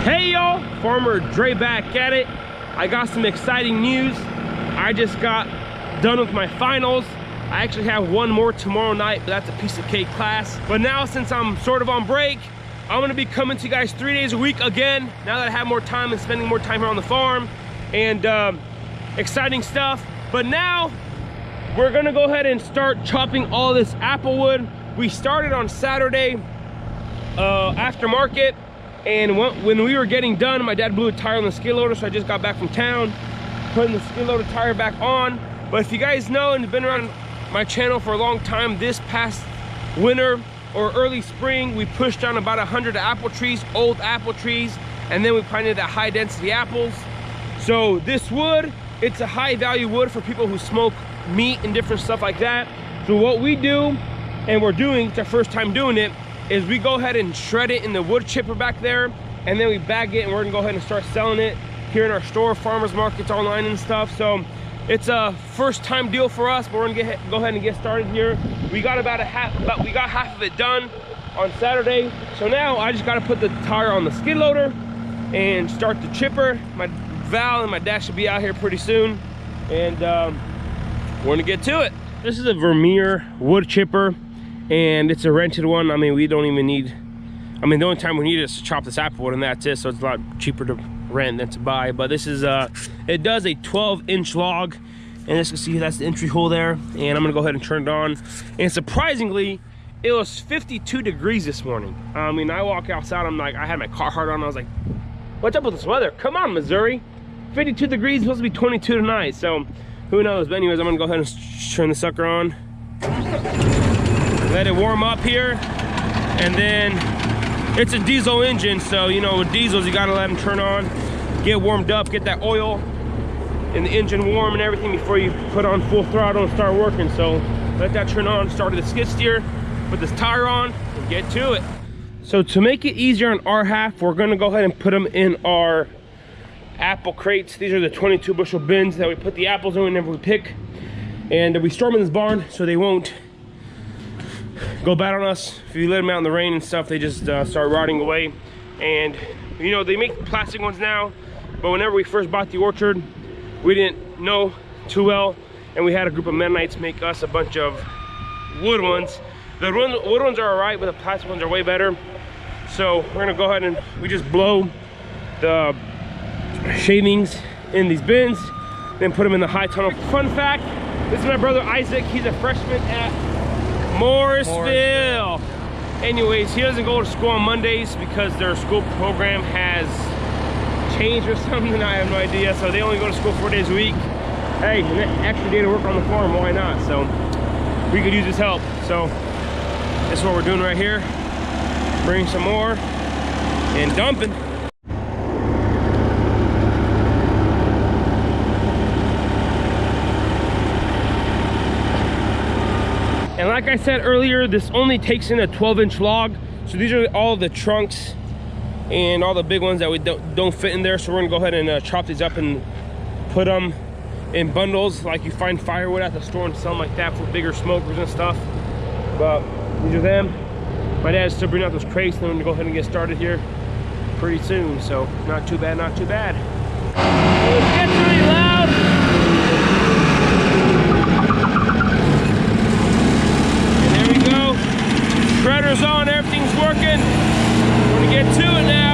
Hey y'all, Farmer Dre back at it. I got some exciting news. I just got done with my finals. I actually have one more tomorrow night, but that's a piece of cake class. But now, since I'm sort of on break, I'm gonna be coming to you guys 3 days a week again, now that I have more time and spending more time here on the farm, and exciting stuff. But now, we're gonna go ahead and start chopping all this apple wood. We started on Saturday after market, and when we were getting done, my dad blew a tire on the skid loader, so I just got back from town, putting the skid loader tire back on. But if you guys know and have been around my channel for a long time, this past winter or early spring, we pushed down about 100 apple trees, old apple trees, and then we planted at high density apples. So this wood, it's a high value wood for people who smoke meat and different stuff like that. So what we do, and we're doing, it's our first time doing it, is we go ahead and shred it in the wood chipper back there, and then we bag it, and we're gonna go ahead and start selling it here in our store, farmers markets, online and stuff. So it's a first time deal for us, but we're gonna go ahead and get started here. We got we got half of it done on Saturday. So now I just gotta put the tire on the skid loader and start the chipper. My Val and my dad should be out here pretty soon, and we're gonna get to it. This is a Vermeer wood chipper, and it's a rented one. I mean, we don't even need, the only time we need is to chop this apple wood, and that's it. So it's a lot cheaper to rent than to buy. But this is it does a 12-inch log, and as you can see, that's the entry hole there. And I'm gonna go ahead and turn it on. And surprisingly, it was 52 degrees this morning. I mean, I walk outside, I'm like, I had my Carhartt on, I was like, what's up with this weather? Come on, Missouri. 52 degrees, supposed to be 22 tonight. So who knows? But anyways, I'm gonna go ahead and turn the sucker on, let it warm up here, and then it's a diesel engine, so you know, with diesels you gotta let them turn on, get warmed up, get that oil in the engine warm and everything before you put on full throttle and start working. So let that turn on, start the skid steer, put this tire on, and get to it. So to make it easier on our half, we're gonna go ahead and put them in our apple crates. These are the 22 bushel bins that we put the apples in whenever we pick, and we store them in this barn so they won't go bad on us. If you let them out in the rain and stuff, they just start rotting away. And you know, they make plastic ones now, but whenever we first bought the orchard, we didn't know too well, and we had a group of Mennonites make us a bunch of wood ones. The wood ones are all right, but the plastic ones are way better. So we're gonna go ahead and we just blow the shavings in these bins, then put them in the high tunnel. Fun fact, this is my brother Isaac. He's a freshman at Morrisville. Anyways, he doesn't go to school on Mondays because their school program has changed or something. I have no idea. So they only go to school 4 days a week. Hey, an extra day to work on the farm, why not? So we could use his help. So this is what we're doing right here. Bring some more and dumping. And like I said earlier, this only takes in a 12-inch log. So these are all the trunks and all the big ones that we don't fit in there. So we're gonna go ahead and chop these up and put them in bundles like you find firewood at the store and sell them like that for bigger smokers and stuff. But these are them. My dad's still bringing out those crates, and I'm gonna go ahead and get started here pretty soon. So not too bad, not too bad. It gets really loud. Shredder's on, everything's working. We're gonna get to it now.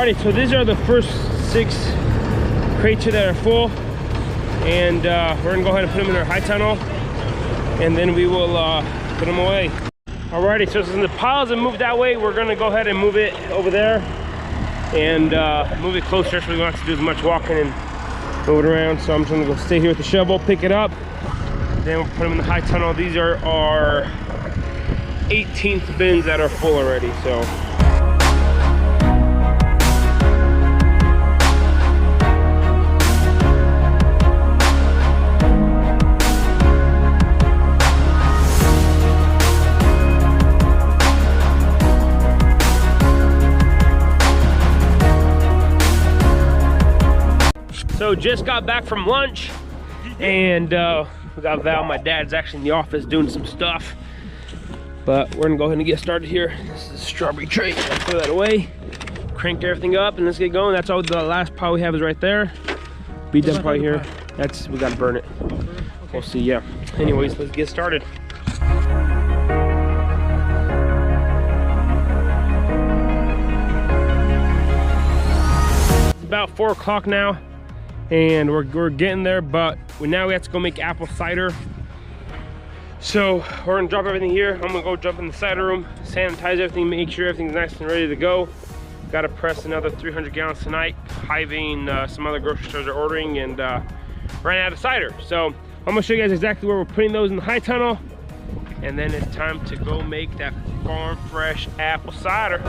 Alrighty, so these are the first 6 crates here that are full, and we're gonna go ahead and put them in our high tunnel, and then we will put them away. Alrighty, so since the piles have moved that way, we're gonna go ahead and move it over there and move it closer so we don't have to do as much walking and move it around. So I'm just gonna go stay here with the shovel, pick it up, then we'll put them in the high tunnel. These are our 18th bins that are full already, so. So just got back from lunch, and we got Val, my dad's actually in the office doing some stuff, but we're gonna go ahead and get started here. This is a strawberry tray. I'll throw that away, crank everything up, and let's get going. That's all. The last pile we have is right there. Be done probably here. That's, we gotta burn it. We'll see. Yeah, anyways, let's get started. It's about 4 o'clock now, and we're getting there, but now we have to go make apple cider. So we're gonna drop everything here. I'm gonna go jump in the cider room, sanitize everything, make sure everything's nice and ready to go. Gotta press another 300 gallons tonight. Hyving, some other grocery stores are ordering, and ran out of cider. So I'm gonna show you guys exactly where we're putting those in the high tunnel, and then it's time to go make that farm fresh apple cider.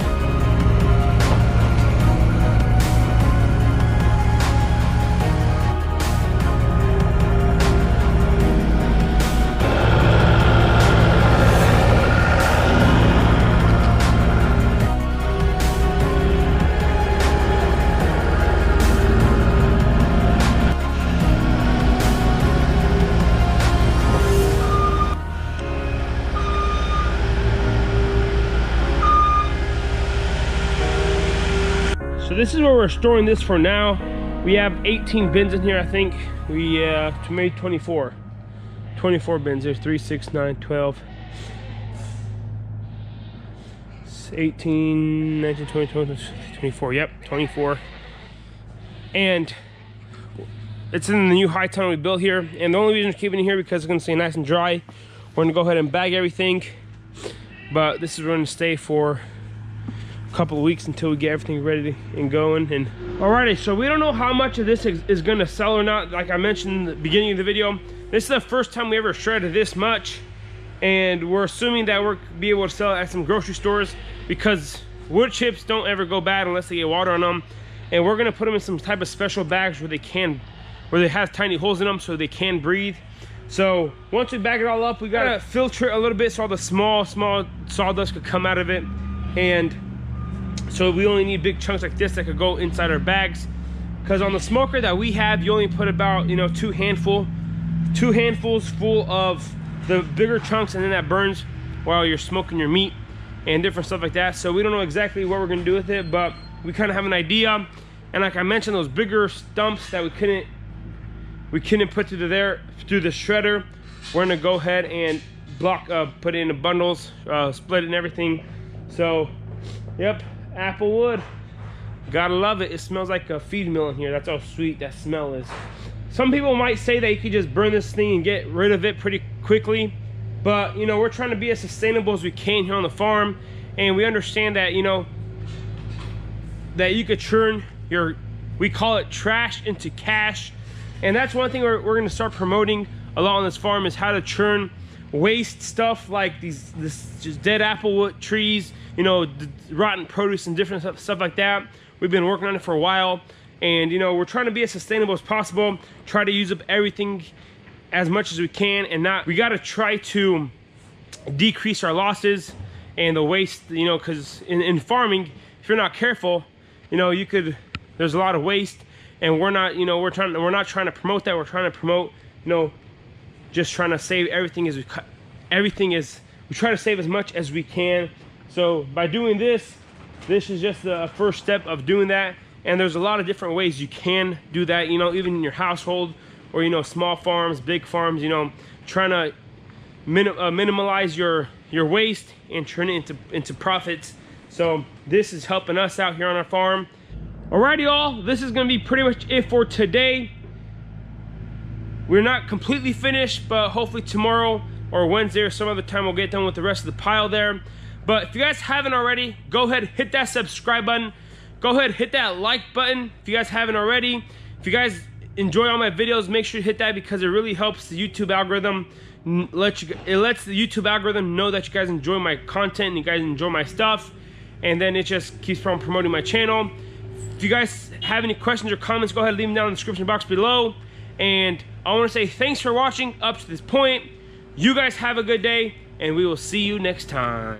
So this is where we're storing this for now. We have 18 bins in here, I think. We made 24 bins. There's 3, 6, 9, 12, 18, 19, 20, 24. Yep, 24. And it's in the new high tunnel we built here. And the only reason we're keeping it here because it's gonna stay nice and dry. We're gonna go ahead and bag everything, but this is going to stay for couple of weeks until we get everything ready and going. And alrighty, so we don't know how much of this is gonna sell or not. Like I mentioned in the beginning of the video, this is the first time we ever shredded this much, and we're assuming that we'll be able to sell it at some grocery stores because wood chips don't ever go bad unless they get water on them. And we're gonna put them in some type of special bags where they have tiny holes in them so they can breathe. So once we bag it all up, we gotta filter it a little bit so all the small sawdust could come out of it. And so we only need big chunks like this that could go inside our bags, because on the smoker that we have, you only put about 2 handfuls full of the bigger chunks, and then that burns while you're smoking your meat and different stuff like that. So we don't know exactly what we're gonna do with it, but we kind of have an idea. And like I mentioned, those bigger stumps that we couldn't put through the shredder, we're gonna go ahead and put it into bundles, split it and everything. So yep, apple wood, gotta love it. It smells like a feed mill in here. That's how sweet that smell is. Some people might say that you could just burn this thing and get rid of it pretty quickly, but we're trying to be as sustainable as we can here on the farm, and we understand that that you could turn we call it trash into cash. And that's one thing we're going to start promoting a lot on this farm, is how to churn waste stuff like this just dead apple wood trees, rotten produce and different stuff like that. We've been working on it for a while, and we're trying to be as sustainable as possible, try to use up everything as much as we can, and we got to try to decrease our losses and the waste, because in farming, if you're not careful, there's a lot of waste, and we're not trying to promote that. We're trying to promote, just trying to save everything we try to save as much as we can. So by doing this is just the first step of doing that. And there's a lot of different ways you can do that, even in your household, or small farms, big farms, trying to minimize your waste and turn it into profits. So this is helping us out here on our farm. Alrighty, y'all, this is gonna be pretty much it for today. We're not completely finished, but hopefully tomorrow or Wednesday or some other time we'll get done with the rest of the pile there. But if you guys haven't already, go ahead, hit that subscribe button. Go ahead, hit that like button if you guys haven't already. If you guys enjoy all my videos, make sure you hit that because it really helps the YouTube algorithm. It lets the YouTube algorithm know that you guys enjoy my content and you guys enjoy my stuff. And then it just keeps on promoting my channel. If you guys have any questions or comments, go ahead and leave them down in the description box below. And I want to say thanks for watching up to this point. You guys have a good day, and we will see you next time.